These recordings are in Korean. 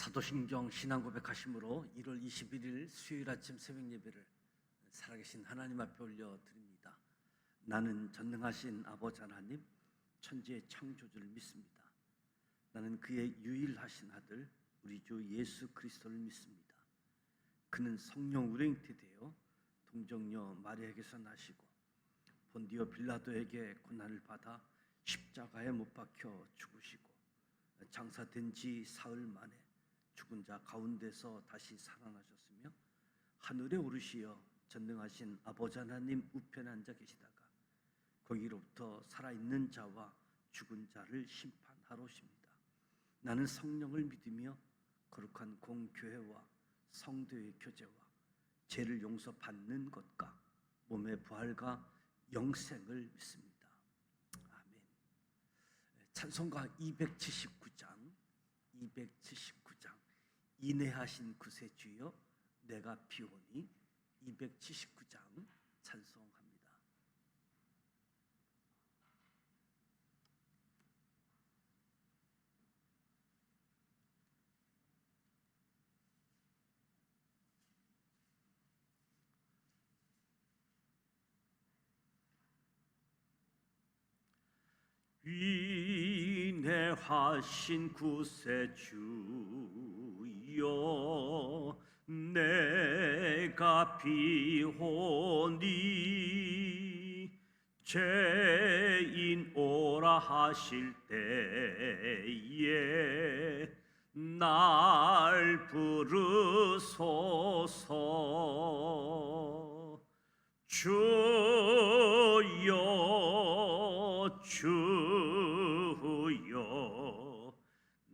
사도신경 신앙고백하심으로 1월 21일 수요일 아침 새벽 예배를 살아계신 하나님 앞에 올려드립니다. 나는 전능하신 아버지 하나님, 천지의 창조주를 믿습니다. 나는 그의 유일하신 아들 우리 주 예수 그리스도를 믿습니다. 그는 성령 우레잉태 되어 동정녀 마리아에게서 나시고 본디오 빌라도에게 고난을 받아 십자가에 못 박혀 죽으시고 장사된 지 사흘 만에 죽은 자 가운데서 다시 살아나셨으며 하늘에 오르시어 전능하신 아버지 하나님 우편에 앉아 계시다가 거기로부터 살아있는 자와 죽은 자를 심판하러 오십니다. 나는 성령을 믿으며 거룩한 공교회와 성도의 교제와 죄를 용서받는 것과 몸의 부활과 영생을 믿습니다. 아멘. 찬송가 279장 인내하신 구세주여 내가 피오니 279장 찬송합니다. 인내하신 구세주여 내가 비오니 죄인 오라 하실 때에 날 부르소서. 주여 주여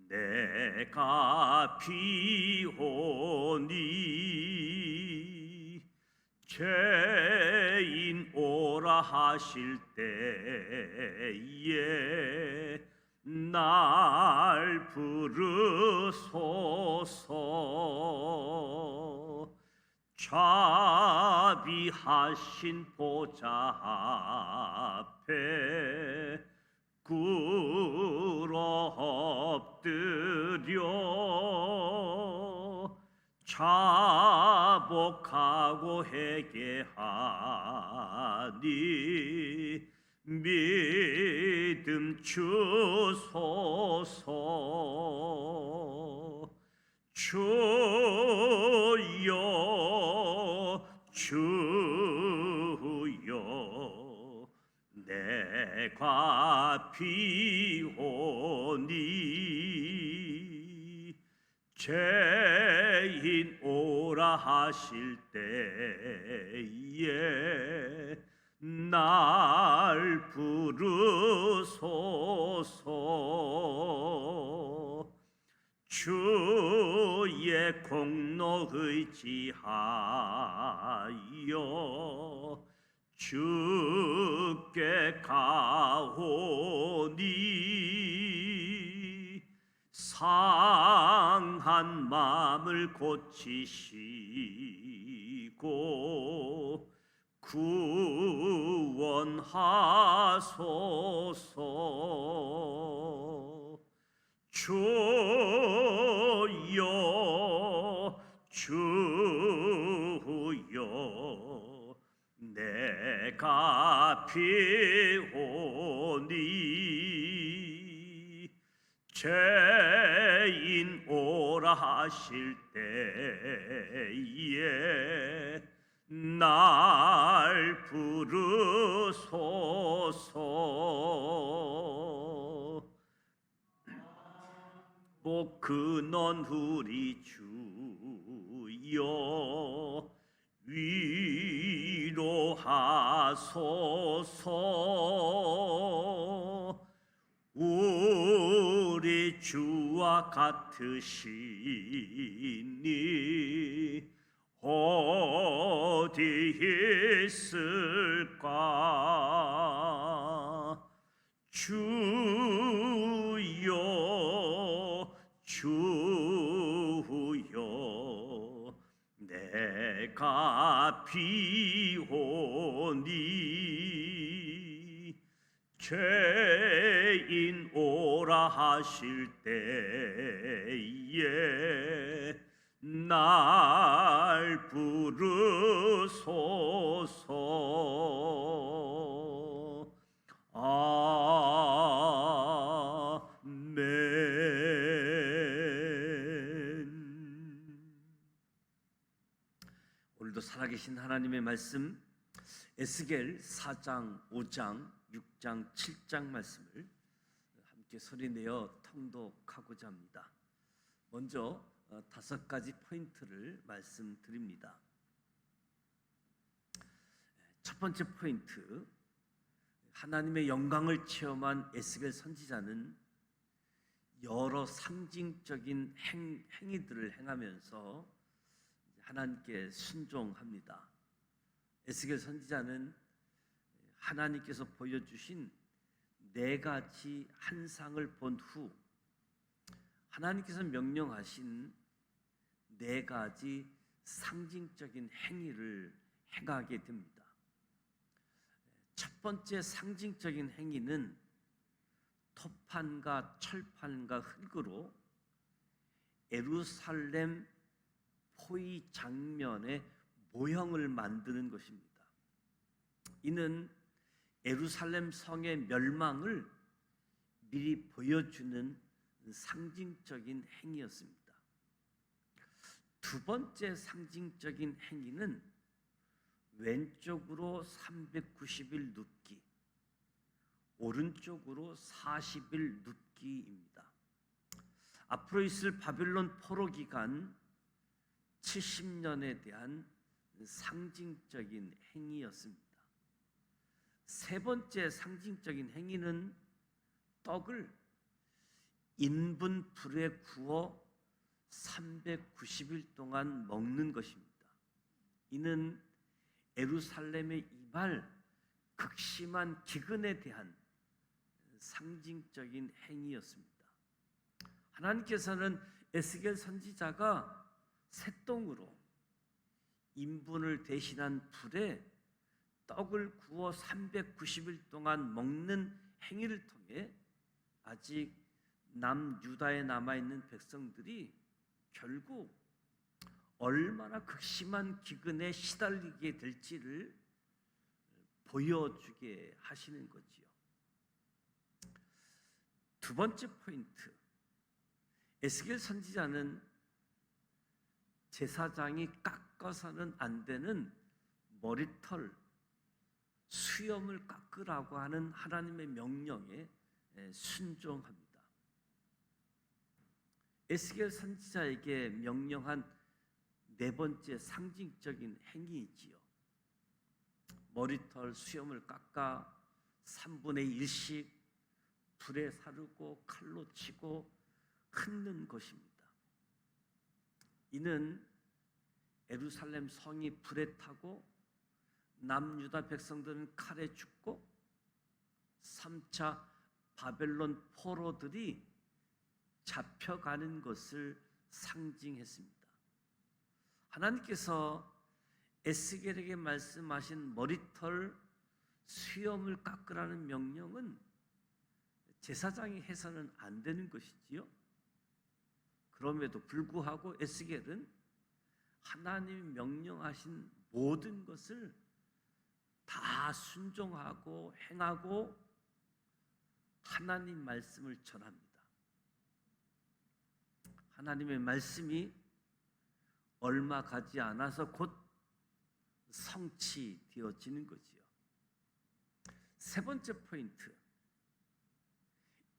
내가 비오니 죄인 오라 하실 때에 날 부르소서. 자비하신 보좌 앞에 꿇어 엎드려 자복하고 회개하니 믿음 주소서. 주여 주여 내가 비오니 죄인 오라 하실 때에 날 부르소서. 주의 공로 의지하여 주께 가오니 상한 마음을 고치시고 구원하소서. 주여 주여 내가 비오니 죄인 오라 하실 때에 날 부르소서. 복 근원 우리 주여 위로하소서. 우리 주와 같으시니 어디 있을까. 주여 주여 내가 비오니 죄인 죄인 오라 하실 때에 날 부르소서. 아멘. 오늘도 살아계신 하나님의 말씀 에스겔 4장, 5장, 6장, 7장 말씀을 함께 소리내어 통독하고자 합니다. 먼저 5가지 포인트를 말씀드립니다. 첫 번째 포인트, 하나님의 영광을 체험한 에스겔 선지자는 여러 상징적인 행위들을 행하면서 하나님께 순종합니다. 에스겔 선지자는 하나님께서 보여주신 4가지 환상을 본 후 하나님께서 명령하신 4가지 상징적인 행위를 행하게 됩니다. 첫 번째 상징적인 행위는 토판과 철판과 흙으로 예루살렘 포위 장면의 모형을 만드는 것입니다. 이는 예루살렘 성의 멸망을 미리 보여주는 상징적인 행위였습니다. 두 번째 상징적인 행위는 왼쪽으로 390일 눕기, 오른쪽으로 40일 눕기입니다. 앞으로 있을 바벨론 포로 기간 70년에 대한 상징적인 행위였습니다. 세 번째 상징적인 행위는 떡을 인분 불에 구워 390일 동안 먹는 것입니다. 이는 예루살렘의 이발 극심한 기근에 대한 상징적인 행위였습니다. 하나님께서는 에스겔 선지자가 새똥으로 인분을 대신한 불에 떡을 구워 390일 동안 먹는 행위를 통해 아직 남유다에 남아있는 백성들이 결국 얼마나 극심한 기근에 시달리게 될지를 보여주게 하시는 거지요. 두 번째 포인트, 에스겔 선지자는 제사장이 깎아서는 안 되는 머리털, 수염을 깎으라고 하는 하나님의 명령에 순종합니다. 에스겔 선지자에게 명령한 네 번째 상징적인 행위이지요. 머리털, 수염을 깎아 3분의 1씩 불에 사르고 칼로 치고 흩는 것입니다. 이는 예루살렘 성이 불에 타고 남유다 백성들은 칼에 죽고 3차 바벨론 포로들이 잡혀가는 것을 상징했습니다. 하나님께서 에스겔에게 말씀하신 머리털, 수염을 깎으라는 명령은 제사장이 해서는 안 되는 것이지요. 그럼에도 불구하고 에스겔은 하나님이 명령하신 모든 것을 다 순종하고 행하고 하나님 말씀을 전합니다. 하나님의 말씀이 얼마 가지 않아서 곧 성취되어지는 거지요. 세 번째 포인트,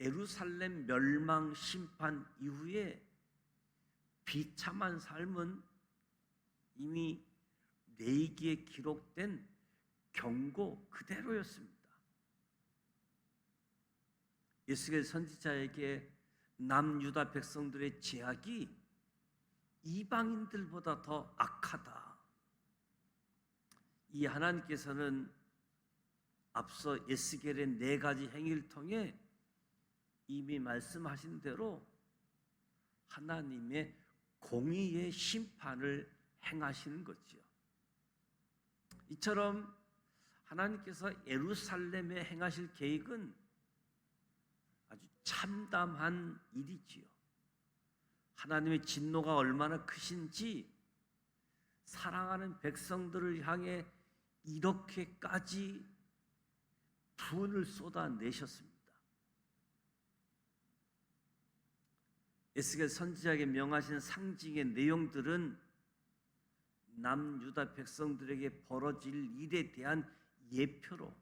예루살렘 멸망 심판 이후에 비참한 삶은 이미 레위기에 기록된 경고 그대로였습니다. 에스겔 선지자에게 남유다 백성들의 죄악이 이방인들보다 더 악하다. 이 하나님께서는 앞서 에스겔의 4가지 행위를 통해 이미 말씀하신 대로 하나님의 공의의 심판을 행하시는 거지요. 이처럼 하나님께서 예루살렘에 행하실 계획은 아주 참담한 일이지요. 하나님의 진노가 얼마나 크신지 사랑하는 백성들을 향해 이렇게까지 분을 쏟아내셨습니다. 에스겔 선지자에게 명하신 상징의 내용들은 남유다 백성들에게 벌어질 일에 대한 예표로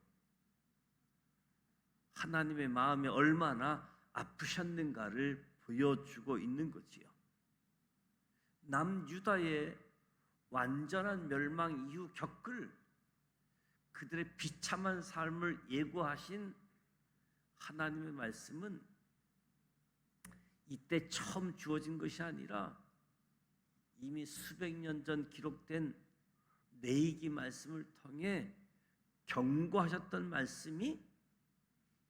하나님의 마음이 얼마나 아프셨는가를 보여주고 있는 거지요. 남유다의 완전한 멸망 이후 겪을 그들의 비참한 삶을 예고하신 하나님의 말씀은 이때 처음 주어진 것이 아니라 이미 수백 년 전 기록된 레위기 말씀을 통해 경고하셨던 말씀이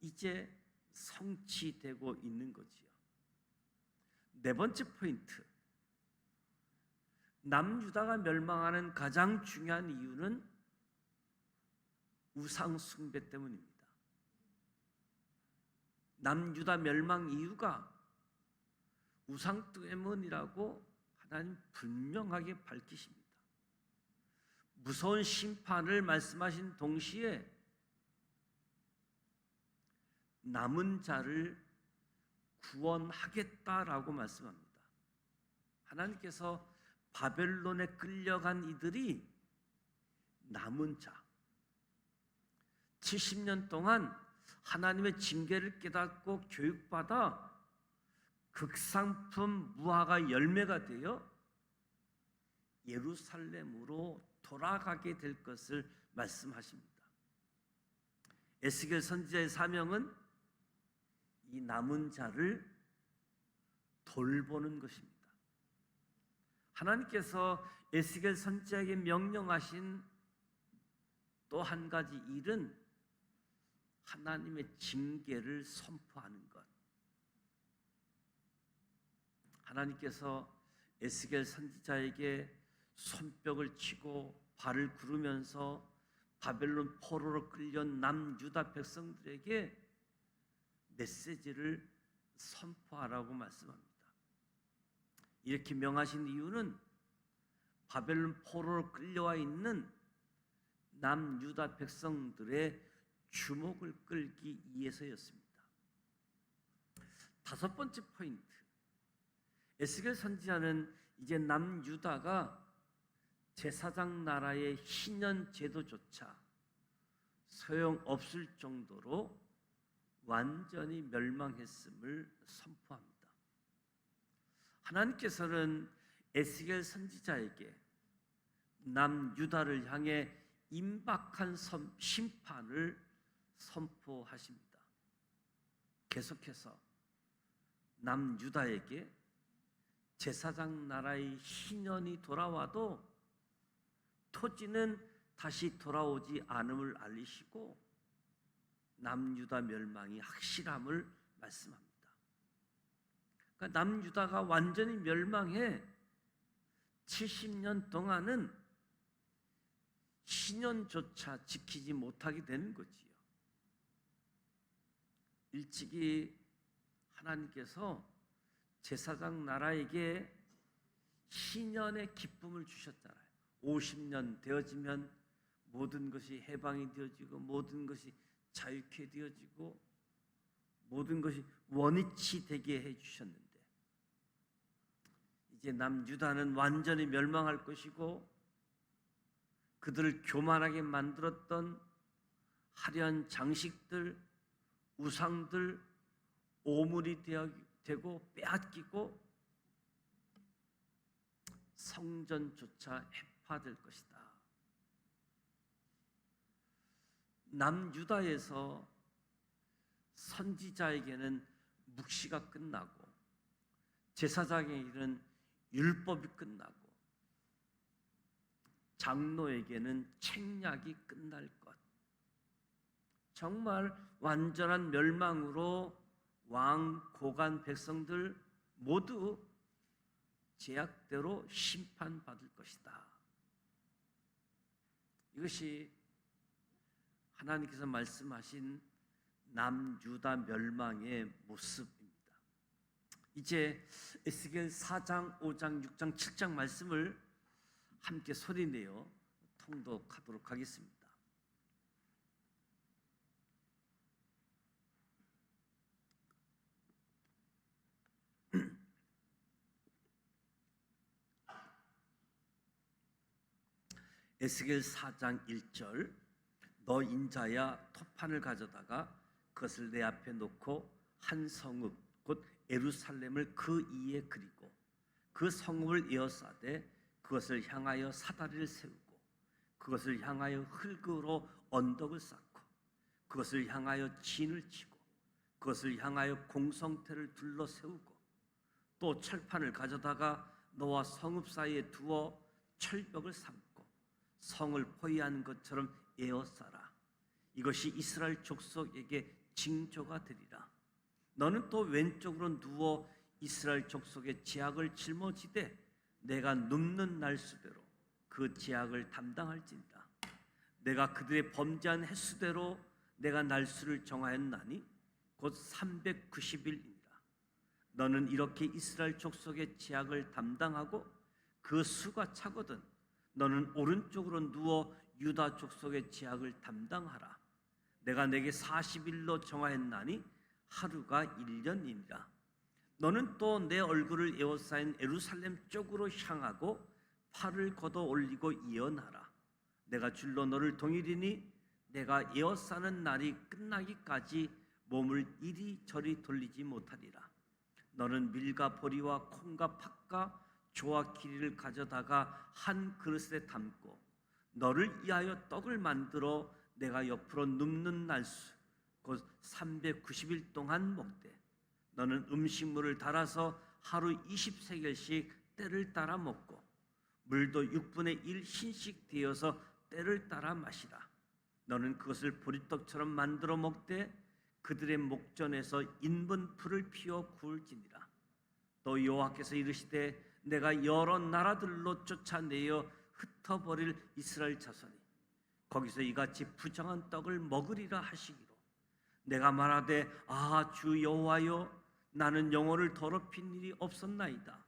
이제 성취되고 있는 거지요. 네 번째 포인트, 남유다가 멸망하는 가장 중요한 이유는 우상 숭배 때문입니다. 남유다 멸망 이유가 우상 때문이라고 하나님 분명하게 밝히십니다. 무서운 심판을 말씀하신 동시에 남은 자를 구원하겠다라고 말씀합니다. 하나님께서 바벨론에 끌려간 이들이 남은 자, 70년 동안 하나님의 징계를 깨닫고 교육받아 극상품 무화과 열매가 되어 예루살렘으로 돌아가게 될 것을 말씀하십니다. 에스겔 선지자의 사명은 이 남은 자를 돌보는 것입니다. 하나님께서 에스겔 선지자에게 명령하신 또 한 가지 일은 하나님의 징계를 선포하는 것. 하나님께서 에스겔 선지자에게 손뼉을 치고 발을 구르면서 바벨론 포로로 끌려온 남유다 백성들에게 메시지를 선포하라고 말씀합니다. 이렇게 명하신 이유는 바벨론 포로로 끌려와 있는 남유다 백성들의 주목을 끌기 위해서였습니다. 다섯 번째 포인트, 에스겔 선지자는 이제 남유다가 제사장 나라의 희년 제도조차 소용없을 정도로 완전히 멸망했음을 선포합니다. 하나님께서는 에스겔 선지자에게 남유다를 향해 임박한 심판을 선포하십니다. 계속해서 남유다에게 제사장 나라의 희년이 돌아와도 토지는 다시 돌아오지 않음을 알리시고 남유다 멸망이 확실함을 말씀합니다. 그러니까 남유다가 완전히 멸망해 70년 동안은 희년조차 지키지 못하게 되는 거지요. 일찍이 하나님께서 제사장 나라에게 희년의 기쁨을 주셨잖아요. 50년 되어지면 모든 것이 해방이 되어지고 모든 것이 자유케 되어지고 모든 것이 원위치 되게 해주셨는데 이제 남유다는 완전히 멸망할 것이고 그들을 교만하게 만들었던 화려한 장식들, 우상들, 오물이 되고 빼앗기고 성전조차 해파될 것이다. 남유다에서 선지자에게는 묵시가 끝나고 제사장에게는 율법이 끝나고 장로에게는 책략이 끝날 것. 정말 완전한 멸망으로 왕, 고관, 백성들 모두 제약대로 심판받을 것이다. 이것이 하나님께서 말씀하신 남유다 멸망의 모습입니다. 이제 에스겔 4장, 5장, 6장, 7장 말씀을 함께 소리내어 통독하도록 하겠습니다. 에스겔 4장 1절, 너 인자야 토판을 가져다가 그것을 내 앞에 놓고 한 성읍 곧 예루살렘을 그 이에 그리고 그 성읍을 에워싸되 그것을 향하여 사다리를 세우고 그것을 향하여 흙으로 언덕을 쌓고 그것을 향하여 진을 치고 그것을 향하여 공성태를 둘러 세우고 또 철판을 가져다가 너와 성읍 사이에 두어 철벽을 삼고 성을 포위하는 것처럼 에워싸라. 이것이 이스라엘 족속에게 징조가 되리라. 너는 또 왼쪽으로 누워 이스라엘 족속의 제약을 짊어지되 내가 눕는 날수대로 그 제약을 담당할지니라. 내가 그들의 범죄한 횟수대로 내가 날수를 정하였나니 곧 390일이니라. 너는 이렇게 이스라엘 족속의 제약을 담당하고 그 수가 차거든 너는 오른쪽으로 누워 유다 족속의 제약을 담당하라. 내가 내게 40일로 정하였나니 하루가 1년이니라. 너는 또 내 얼굴을 에워싸인 예루살렘 쪽으로 향하고 팔을 걷어 올리고 예언하라. 내가 줄로 너를 동일이니 내가 에워싸는 날이 끝나기까지 몸을 이리저리 돌리지 못하리라. 너는 밀과 보리와 콩과 팥과 조와 기리를 가져다가 한 그릇에 담고 너를 위하여 떡을 만들어 내가 옆으로 눕는 날수 곧 390일 동안 먹되 너는 음식물을 달아서 하루 20세겔씩 때를 따라 먹고 물도 6분의 1 흰씩 되어서 때를 따라 마시라. 너는 그것을 보리떡처럼 만들어 먹되 그들의 목전에서 인분 풀을 피워 구울지니라. 또 여호와께서 이르시되 내가 여러 나라들로 쫓아내어 흩어버릴 이스라엘 자손이 거기서 이같이 부정한 떡을 먹으리라 하시기로 내가 말하되 주 여호와여 나는 영혼을 더럽힌 일이 없었나이다.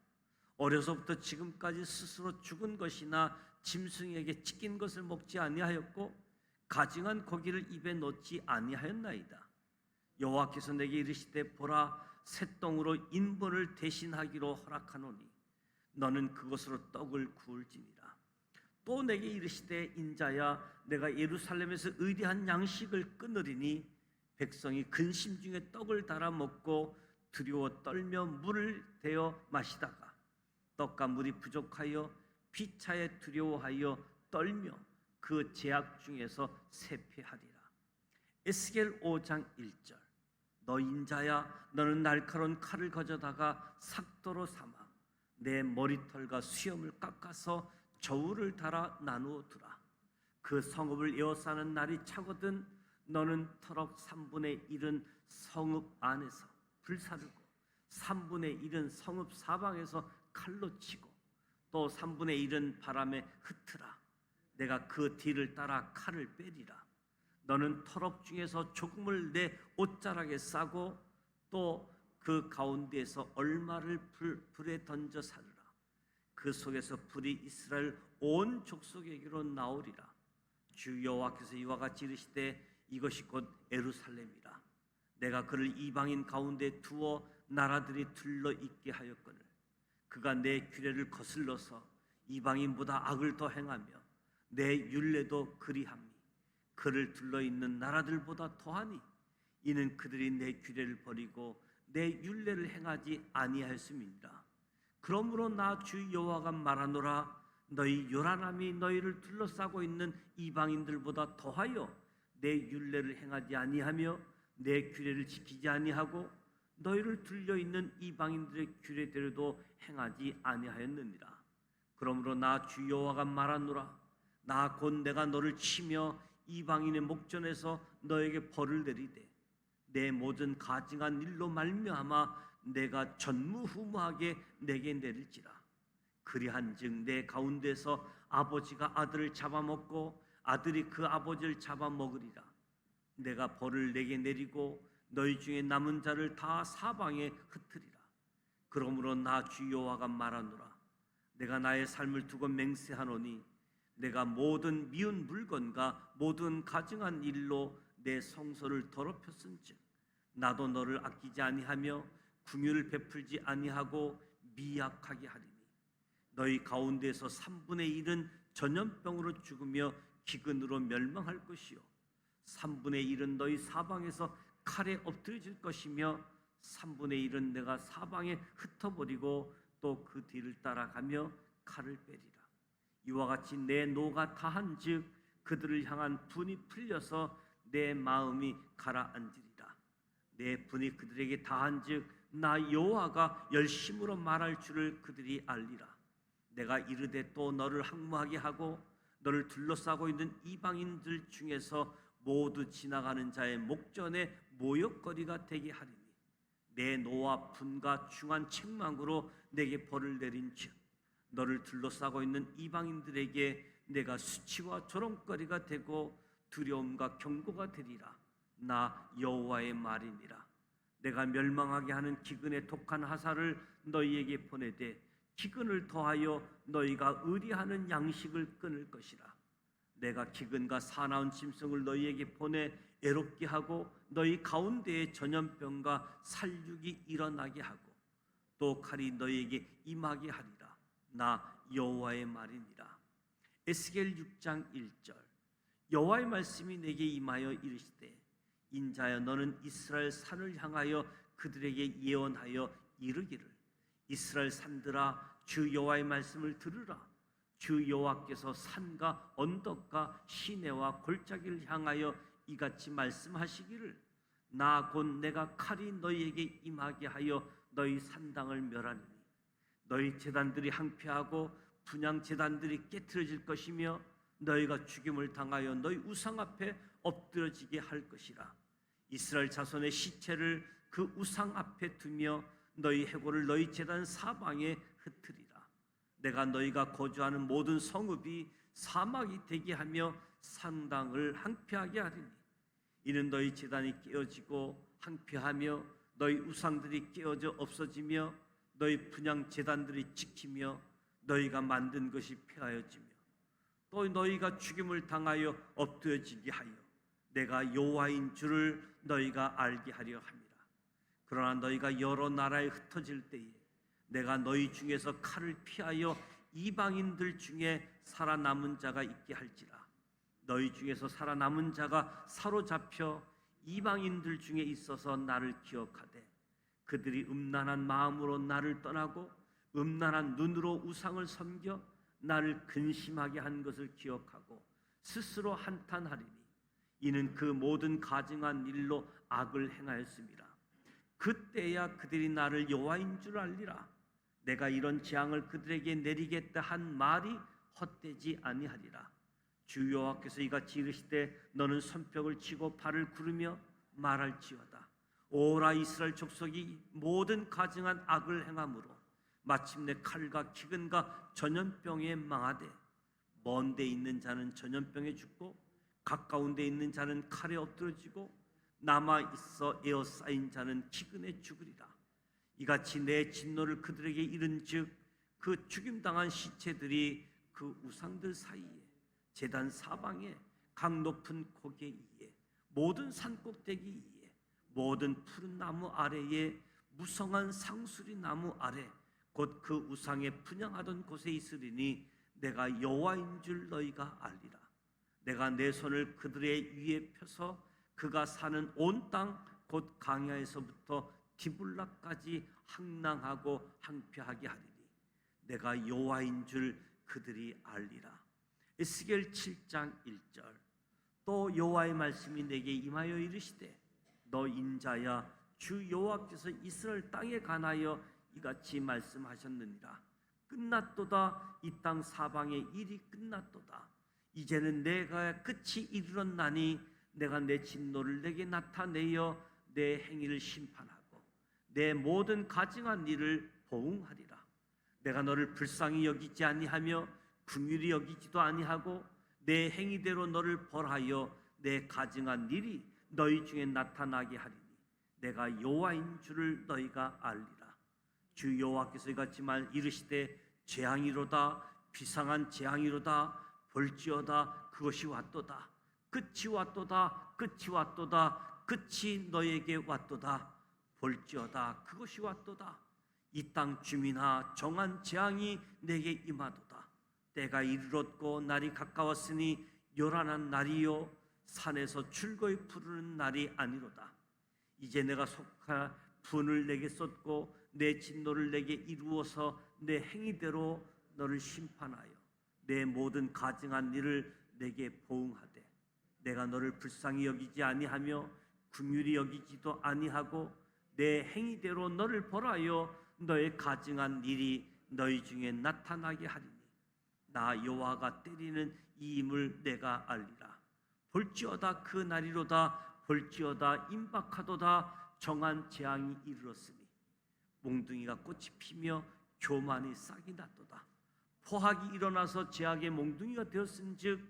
어려서부터 지금까지 스스로 죽은 것이나 짐승에게 찢긴 것을 먹지 아니하였고 가증한 고기를 입에 넣지 아니하였나이다. 여호와께서 내게 이르시되 보라 새똥으로 인분을 대신하기로 허락하노니 너는 그것으로 떡을 구울지니라. 또 내게 이르시되 인자야 내가 예루살렘에서 의리한 양식을 끊으리니 백성이 근심 중에 떡을 달아 먹고 두려워 떨며 물을 대어 마시다가 떡과 물이 부족하여 피차에 두려워하여 떨며 그 제약 중에서 쇠폐하리라. 에스겔 5장 1절, 너 인자야 너는 날카로운 칼을 가져다가 삭도로 삼아 내 머리털과 수염을 깎아서 저울을 달아 나누어 두라. 그 성읍을 에워싸는 날이 차거든 너는 터럭 3분의 1은 성읍 안에서 불사르고 3분의 1은 성읍 사방에서 칼로 치고 또 3분의 1은 바람에 흩으라. 내가 그 뒤를 따라 칼을 빼리라. 너는 터럭 중에서 조금을 내 옷자락에 싸고 또 그 가운데에서 얼마를 불에 던져 사르라. 그 속에서 불이 이스라엘 온 족속에게로 나오리라. 주 여호와께서 이와 같이 이르시되 이것이 곧 예루살렘이라. 내가 그를 이방인 가운데 두어 나라들이 둘러 있게 하였거늘 그가 내 규례를 거슬러서 이방인보다 악을 더 행하며 내 율례도 그리함이 그를 둘러 있는 나라들보다 더하니 이는 그들이 내 규례를 버리고 내 율례를 행하지 아니하였음이니라. 그러므로 나 주 여호와가 말하노라. 너희 요란함이 너희를 둘러싸고 있는 이방인들보다 더하여 내 율례를 행하지 아니하며 내 규례를 지키지 아니하고 너희를 둘려 있는 이방인들의 규례대로도 행하지 아니하였느니라. 그러므로 나 주 여호와가 말하노라. 나 곧 내가 너를 치며 이방인의 목전에서 너에게 벌을 내리되 내 모든 가증한 일로 말미암아 내가 전무후무하게 내게 내릴지라. 그리한즉 내 가운데서 아버지가 아들을 잡아먹고 아들이 그 아버지를 잡아먹으리라. 내가 벌을 내게 내리고 너희 중에 남은 자를 다 사방에 흩으리라. 그러므로 나 주 여호와가 말하노라. 내가 나의 삶을 두고 맹세하노니 내가 모든 미운 물건과 모든 가증한 일로 내 성소를 더럽혔은즉 나도 너를 아끼지 아니하며 긍휼을 베풀지 아니하고 미약하게 하리니 너희 가운데서 3분의 1은 전염병으로 죽으며 기근으로 멸망할 것이요 3분의 1은 너희 사방에서 칼에 엎드려질 것이며 3분의 1은 내가 사방에 흩어버리고 또 그 뒤를 따라가며 칼을 빼리라. 이와 같이 내 노가 다한즉 그들을 향한 분이 풀려서 내 마음이 가라앉으리라. 내 분이 그들에게 다한즉 나 여호와가 열심으로 말할 줄을 그들이 알리라. 내가 이르되 또 너를 항모하게 하고 너를 둘러싸고 있는 이방인들 중에서 모두 지나가는 자의 목전에 모욕거리가 되게 하리니 내 노와 분과 중한 책망으로 내게 벌을 내린즉 너를 둘러싸고 있는 이방인들에게 내가 수치와 조롱거리가 되고 두려움과 경고가 되리라. 나 여호와의 말이니라. 내가 멸망하게 하는 기근의 독한 화살을 너희에게 보내되 기근을 더하여 너희가 의리하는 양식을 끊을 것이라. 내가 기근과 사나운 짐승을 너희에게 보내 애롭게 하고 너희 가운데에 전염병과 살육이 일어나게 하고 또 칼이 너희에게 임하게 하리라. 나 여호와의 말이니라. 에스겔 6장 1절. 여호와의 말씀이 내게 임하여 이르시되 인자여 너는 이스라엘 산을 향하여 그들에게 예언하여 이르기를 이스라엘 산들아 주 여호와의 말씀을 들으라. 주 여호와께서 산과 언덕과 시내와 골짜기를 향하여 이같이 말씀하시기를 나 곧 내가 칼이 너희에게 임하게 하여 너희 산당을 멸하리니 너희 제단들이 항폐하고 분향 제단들이 깨트려질 것이며 너희가 죽임을 당하여 너희 우상 앞에 엎드러지게 할 것이라. 이스라엘 자손의 시체를 그 우상 앞에 두며 너희 해골을 너희 제단 사방에 흩으리라. 내가 너희가 거주하는 모든 성읍이 사막이 되게 하며 산당을 항폐하게 하리니 이는 너희 제단이 깨어지고 항폐하며 너희 우상들이 깨어져 없어지며 너희 분향 제단들이 지키며 너희가 만든 것이 폐하여지며 또 너희가 죽임을 당하여 엎드려지게 하여 내가 여호와인 줄을 너희가 알게 하려 함이라. 그러나 너희가 여러 나라에 흩어질 때에 내가 너희 중에서 칼을 피하여 이방인들 중에 살아남은 자가 있게 할지라. 너희 중에서 살아남은 자가 사로잡혀 이방인들 중에 있어서 나를 기억하되 그들이 음란한 마음으로 나를 떠나고 음란한 눈으로 우상을 섬겨 나를 근심하게 한 것을 기억하고 스스로 한탄하리니 이는 그 모든 가증한 일로 악을 행하였음이라. 그때야 그들이 나를 여호와인 줄 알리라. 내가 이런 재앙을 그들에게 내리겠다 한 말이 헛되지 아니하리라. 주 여호와께서 이같이 이르시되 너는 손뼉을 치고 발을 구르며 말할지어다. 오라 이스라엘 족속이 모든 가증한 악을 행함으로 마침내 칼과 기근과 전염병에 망하되 먼 데 있는 자는 전염병에 죽고 가까운 데 있는 자는 칼에 엎드러지고 남아 있어 에어싸인 자는 기근에 죽으리라. 이같이 내 진노를 그들에게 이른즉 그 죽임당한 시체들이 그 우상들 사이에 제단 사방에 강 높은 고개 위에 모든 산꼭대기 위에 모든 푸른 나무 아래에 무성한 상수리 나무 아래 곧 그 우상에 분향하던 곳에 있으리니 내가 여호와인 줄 너희가 알리라. 내가 내 손을 그들의 위에 펴서 그가 사는 온 땅 곧 강야에서부터 디블라까지 항랑하고 항폐하게 하리니 내가 여호와인 줄 그들이 알리라. 에스겔 7장 1절. 또 여호와의 말씀이 내게 임하여 이르시되 너 인자야 주 여호와께서 이스라엘 땅에 관하여 이같이 말씀하셨느니라. 끝났도다. 이 땅 사방의 일이 끝났도다. 이제는 내가 끝이 이르렀나니 내가 내 진노를 내게 나타내어 내 행위를 심판하고 내 모든 가증한 일을 보응하리라. 내가 너를 불쌍히 여기지 아니하며 긍휼히 여기지도 아니하고 내 행위대로 너를 벌하여 내 가증한 일이 너희 중에 나타나게 하리니 내가 여호와인 줄을 너희가 알리라. 주 여호와께서 이같이 이르시되 재앙이로다, 비상한 재앙이로다. 볼지어다, 그것이 왔도다. 끝이 왔도다, 끝이 왔도다. 끝이 너에게 왔도다. 볼지어다, 그것이 왔도다. 이 땅 주민아, 정한 재앙이 내게 임하도다. 때가 이르렀고 날이 가까웠으니 요란한 날이요 산에서 즐거이 부르는 날이 아니로다. 이제 내가 속하 분을 내게 쏟고 내 진노를 내게 이루어서 내 행위대로 너를 심판하여 내 모든 가증한 일을 내게 보응하되 내가 너를 불쌍히 여기지 아니하며 긍휼히 여기지도 아니하고 내 행위대로 너를 벌하여 너의 가증한 일이 너희 중에 나타나게 하리니 나 여호와가 때리는 이임을 내가 알리라. 볼지어다, 그 날이로다. 볼지어다, 임박하도다. 정한 재앙이 이르렀으니 몽둥이가 꽃이 피며 교만이 싹이 났도다. 포악이 일어나서 제약의 몽둥이가 되었은즉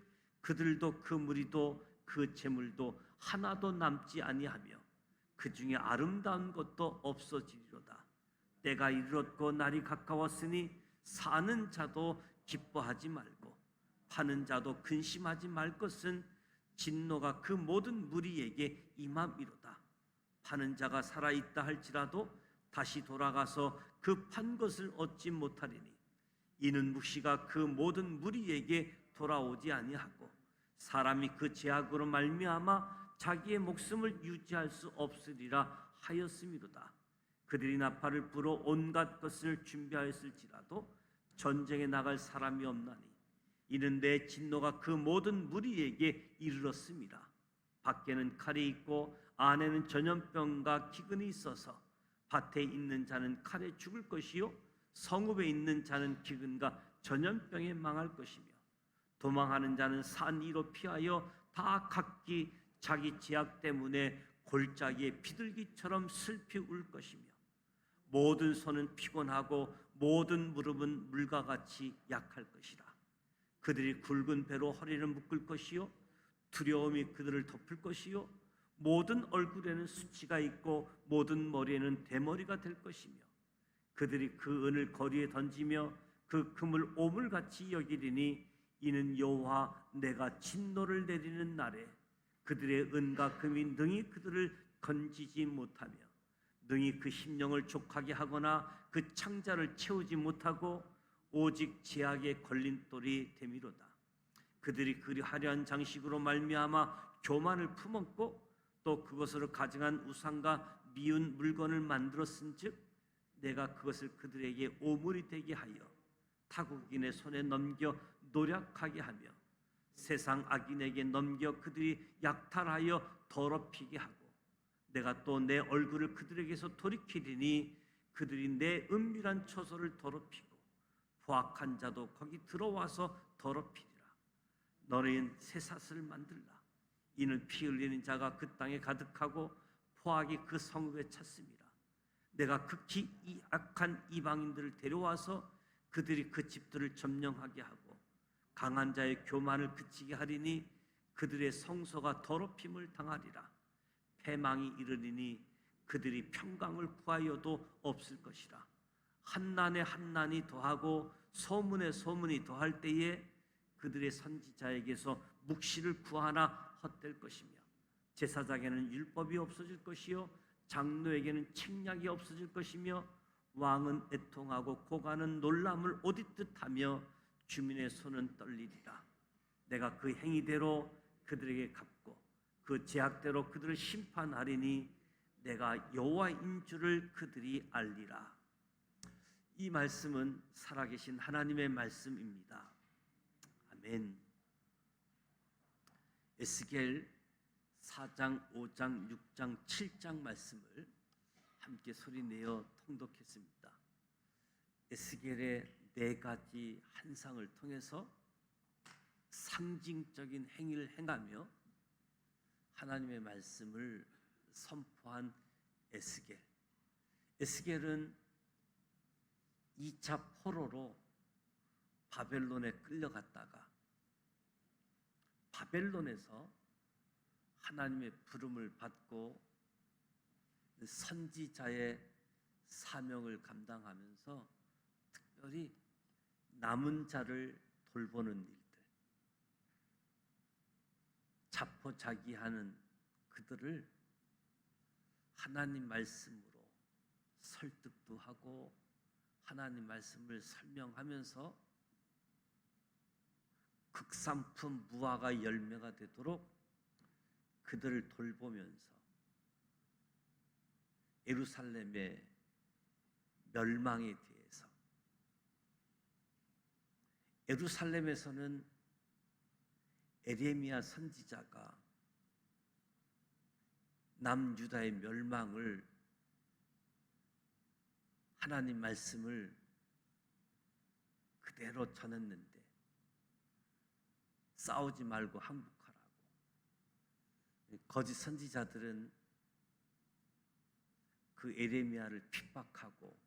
그들도 그 무리도 그 재물도 하나도 남지 아니하며 그 중에 아름다운 것도 없어지리로다. 때가 이르렀고 날이 가까웠으니 사는 자도 기뻐하지 말고 파는 자도 근심하지 말 것은 진노가 그 모든 무리에게 임함이로다. 파는 자가 살아있다 할지라도 다시 돌아가서 그 판 것을 얻지 못하리니 이는 묵시가 그 모든 무리에게 돌아오지 아니하고 사람이 그 제약으로 말미암아 자기의 목숨을 유지할 수 없으리라 하였음이로다. 그들이 나팔을 불어 온갖 것을 준비하였을지라도 전쟁에 나갈 사람이 없나니 이는 내 진노가 그 모든 무리에게 이르렀음이라. 밖에는 칼이 있고 안에는 전염병과 기근이 있어서 밭에 있는 자는 칼에 죽을 것이요 성읍에 있는 자는 기근과 전염병에 망할 것이며 도망하는 자는 산 위로 피하여 다 각기 자기 죄악 때문에 골짜기에 비둘기처럼 슬피 울 것이며 모든 손은 피곤하고 모든 무릎은 물과 같이 약할 것이라. 그들이 굵은 배로 허리를 묶을 것이요 두려움이 그들을 덮을 것이요 모든 얼굴에는 수치가 있고 모든 머리에는 대머리가 될 것이며 그들이 그 은을 거리에 던지며 그 금을 오물같이 여기리니 이는 여호와 내가 진노를 내리는 날에 그들의 은과 금이 능히 그들을 건지지 못하며 능히 그 심령을 족하게 하거나 그 창자를 채우지 못하고 오직 제약의 걸림돌이 됨이로다. 그들이 그리 화려한 장식으로 말미암아 교만을 품었고 또 그것으로 가증한 우상과 미운 물건을 만들었은즉 내가 그것을 그들에게 오물이 되게 하여 타국인의 손에 넘겨 노략하게 하며 세상 악인에게 넘겨 그들이 약탈하여 더럽히게 하고 내가 또 내 얼굴을 그들에게서 돌이키리니 그들이 내 은밀한 처소를 더럽히고 포악한 자도 거기 들어와서 더럽히리라. 너는 쇠사슬을 만들라. 이는 피 흘리는 자가 그 땅에 가득하고 포악이 그 성읍에 찼습니다. 내가 극히 악한 이방인들을 데려와서 그들이 그 집들을 점령하게 하고 강한 자의 교만을 그치게 하리니 그들의 성소가 더럽힘을 당하리라. 패망이 이르리니 그들이 평강을 구하여도 없을 것이라. 한난에 한난이 더하고 소문에 소문이 더할 때에 그들의 선지자에게서 묵시를 구하나 헛될 것이며 제사장에게는 율법이 없어질 것이요 장로에게는 책략이 없어질 것이며 왕은 애통하고 고관은 놀람을 오디듯 하며 주민의 손은 떨리리라. 내가 그 행위대로 그들에게 갚고 그 죄악대로 그들을 심판하리니 내가 여호와인 줄을 그들이 알리라. 이 말씀은 살아계신 하나님의 말씀입니다. 아멘. 에스겔 4장, 5장, 6장, 7장 말씀을 함께 소리내어 통독했습니다. 에스겔의 네 가지 한상을 통해서 상징적인 행위를 행하며 하나님의 말씀을 선포한 에스겔. 에스겔은 2차 포로로 바벨론에 끌려갔다가 바벨론에서 하나님의 부름을 받고 선지자의 사명을 감당하면서 특별히 남은 자를 돌보는 일들, 자포자기하는 그들을 하나님 말씀으로 설득도 하고 하나님 말씀을 설명하면서 극상품 무화과 열매가 되도록 그들을 돌보면서 예루살렘의 멸망에 대해서, 예루살렘에서는 에레미야 선지자가 남유다의 멸망을, 하나님 말씀을 그대로 전했는데 싸우지 말고 항복하라고. 거짓 선지자들은 그 에레미야를 핍박하고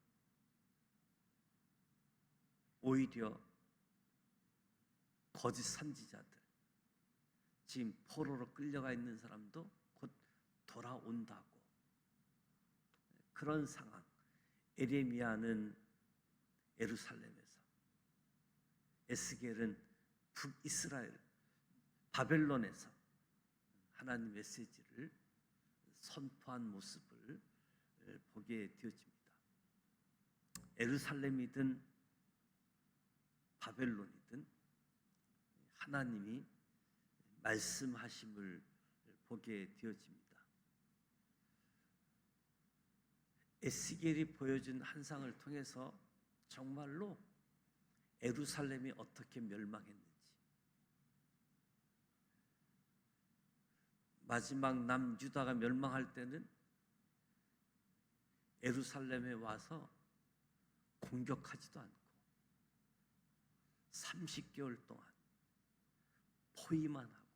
오히려 거짓 선지자들, 지금 포로로 끌려가 있는 사람도 곧 돌아온다고. 그런 상황. 에레미야는 예루살렘에서, 에스겔은 북이스라엘 바벨론에서 하나님 메시지를 선포한 모습을 보게 되어집니다. 예루살렘이든 바벨론이든 하나님이 말씀하심을 보게 되어집니다. 에스겔이 보여준 환상을 통해서 정말로 예루살렘이 어떻게 멸망했는지, 마지막 남유다가 멸망할 때는 예루살렘에 와서 공격하지도 않고 30개월 동안 포위만 하고,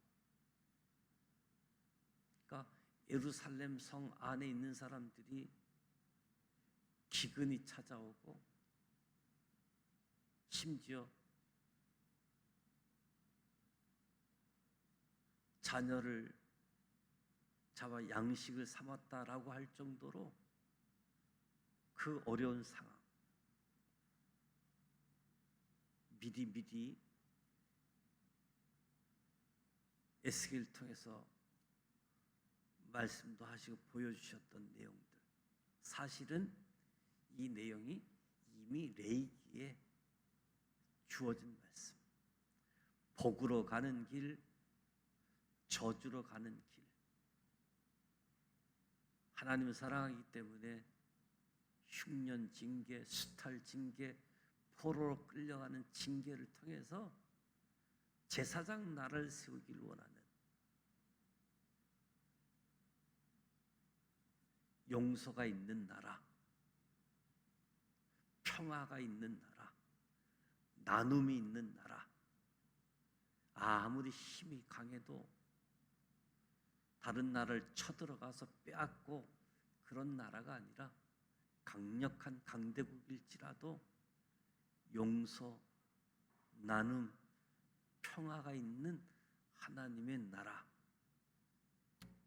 그러니까 예루살렘 성 안에 있는 사람들이 기근이 찾아오고 심지어 자녀를 잡아 양식을 삼았다라고 할 정도로 그 어려운 상황, 미리 에스겔을 통해서 말씀도 하시고 보여주셨던 내용들, 사실은 이 내용이 이미 레위기에 주어진 말씀, 복으로 가는 길, 저주로 가는 길, 하나님을 사랑하기 때문에 흉년 징계, 수탈 징계, 포로로 끌려가는 징계를 통해서 제사장 나라를 세우기를 원하는, 용서가 있는 나라, 평화가 있는 나라, 나눔이 있는 나라, 아무리 힘이 강해도 다른 나라를 쳐들어가서 빼앗고 그런 나라가 아니라 강력한 강대국일지라도 용서, 나눔, 평화가 있는 하나님의 나라.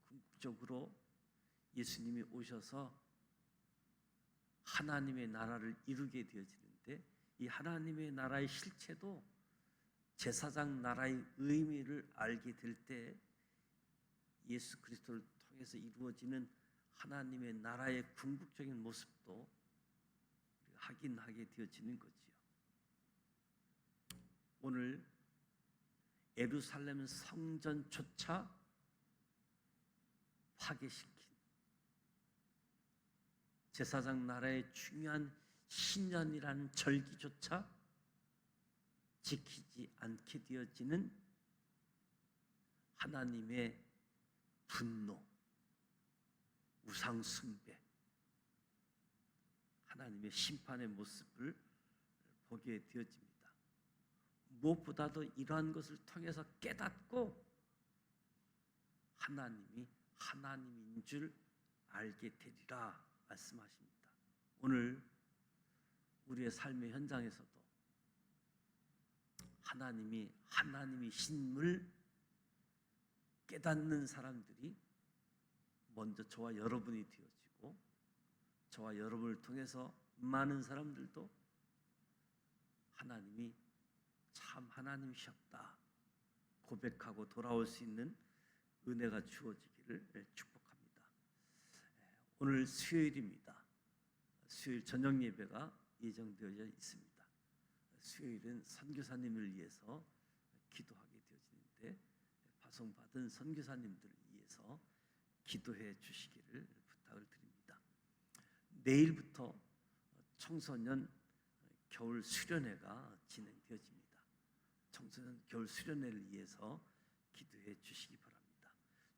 궁극적으로 예수님이 오셔서 하나님의 나라를 이루게 되어지는데, 이 하나님의 나라의 실체도 제사장 나라의 의미를 알게 될 때 예수 그리스도를 통해서 이루어지는 하나님의 나라의 궁극적인 모습도 확인하게 되어지는 거지요. 오늘 예루살렘 성전조차 파괴시킨, 제사장 나라의 중요한 신년이라는 절기조차 지키지 않게 되어지는 하나님의 분노, 우상 숭배, 하나님의 심판의 모습을 보게 되어집니다. 무엇보다도 이러한 것을 통해서 깨닫고 하나님이 하나님인 줄 알게 되리라 말씀하십니다. 오늘 우리의 삶의 현장에서도 하나님이 하나님이신을 깨닫는 사람들이 먼저 저와 여러분이 되어지고, 저와 여러분을 통해서 많은 사람들도 하나님이 참 하나님이셨다 고백하고 돌아올 수 있는 은혜가 주어지기를 축복합니다. 오늘 수요일입니다. 수요일 저녁 예배가 예정되어 있습니다. 수요일은 선교사님을 위해서 기도하게 되어지는데, 파송받은 선교사님들을 위해서 기도해 주시기를 부탁을 드립니다. 내일부터 청소년 겨울 수련회가 진행되어집니다. 청소년 겨울 수련회를 위해서 기도해 주시기 바랍니다.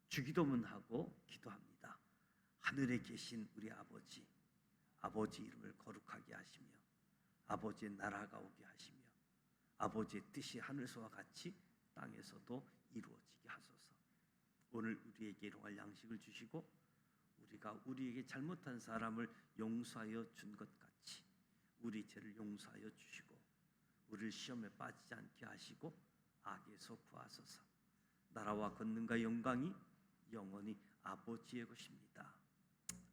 주기도문하고 기도합니다. 하늘에 계신 우리 아버지, 아버지 이름을 거룩하게 하시며 아버지의 나라가 오게 하시며 아버지의 뜻이 하늘서와 같이 땅에서도 이루어지게 하소서. 오늘 우리에게 일용할 양식을 주시고 우리가 우리에게 잘못한 사람을 용서하여 준 것 같이 우리 죄를 용서하여 주시고 우리를 시험에 빠지지 않게 하시고 악에서 구하소서. 나라와 권능과 영광이 영원히 아버지의 것입니다.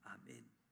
아멘.